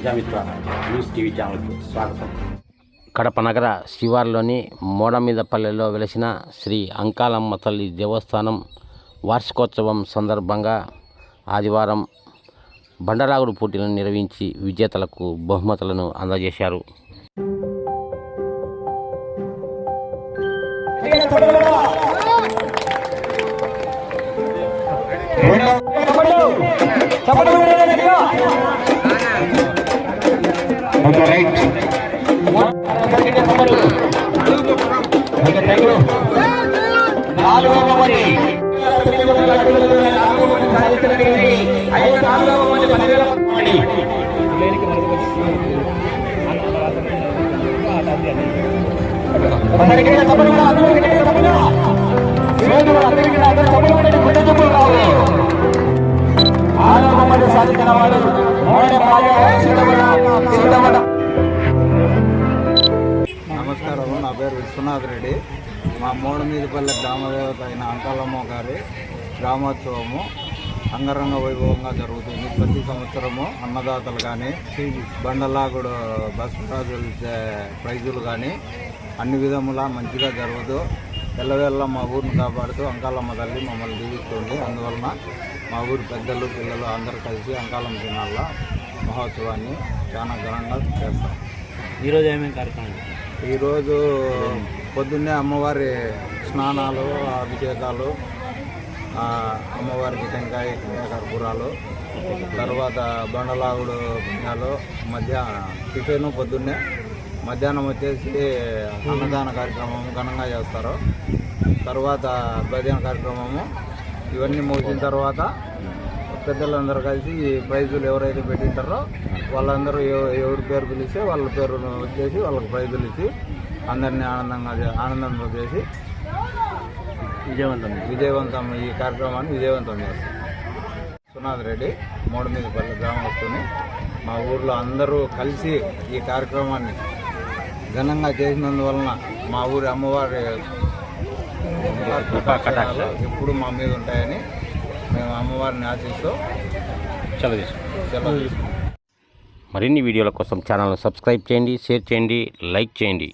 Prajamitra news TV ఛానల్కు స్వాగతం. కడప నగర శివార్లోని మోడమీదపల్లెలో వెలిసిన శ్రీ అంకాలమ్మ తల్లి దేవస్థానం వార్షికోత్సవం సందర్భంగా ఆదివారం బండలాగుడు పోటీలను నిర్వహించి విజేతలకు బహుమతులను అందజేశారు. నమస్కారం, నా పేరు విశ్వనాథ్ రెడ్డి. మా మోడమీదపల్లె గ్రామదేవత అయిన అంకాలమ్మ గారి గ్రామోత్సవము అంగరంగ వైభవంగా జరుగుతుంది. ప్రతి సంవత్సరము అన్నదాతలు కానీ బండలాగుడు బస్రాజులు ఇచ్చే ప్రైజులు కానీ అన్ని విధములా మంచిగా జరుగుతూ ఎల్లవేళ్ళ మా ఊరిని కాపాడుతూ అంకాలమ్మ తల్లి మమ్మల్ని దీవిస్తుంది. అందువలన మా ఊరి పెద్దలు పిల్లలు అందరూ కలిసి అంకాలమ్మ దినాల మహోత్సవాన్ని చాలా ఘనంగా చేస్తాం. ఈరోజు ఏమేమి కార్యక్రమం? ఈరోజు పొద్దున్నే అమ్మవారి స్నానాలు, అభిషేకాలు, అమ్మవారికి టెంకాయ కర్పూరాలు, తర్వాత బండలాగుడు పుణ్యాలు, టిఫిన్ పొద్దున్నే, మధ్యాహ్నం వచ్చేసి అన్నదాన కార్యక్రమం ఘనంగా చేస్తారు. తర్వాత భజన కార్యక్రమము. ఇవన్నీ ముగిసిన తర్వాత పెద్దలందరూ కలిసి ప్రైజులు ఎవరైతే పెట్టింటారో వాళ్ళందరూ ఎవరి పేరు పిలిస్తే వాళ్ళ పేరు వచ్చేసి వాళ్ళకి ప్రైజులు ఇచ్చి అందరినీ ఆనందంగా చేసి విజయవంతం ఈ కార్యక్రమాన్ని విజయవంతం చేస్తాం. విశ్వనాథ్ రెడ్డి, మోడమీదపల్లి గ్రామస్తుని. మా ఊర్లో అందరూ కలిసి ఈ కార్యక్రమాన్ని ఘనంగా చేసినందువలన మా ఊరి అమ్మవారి ఎప్పుడు మా మీద ఉంటాయని మేము అమ్మవారిని ఆశిస్తూ సెలవు. మరిన్ని వీడియోల కోసం ఛానల్ను సబ్స్క్రైబ్ చేయండి, షేర్ చేయండి, లైక్ చేయండి.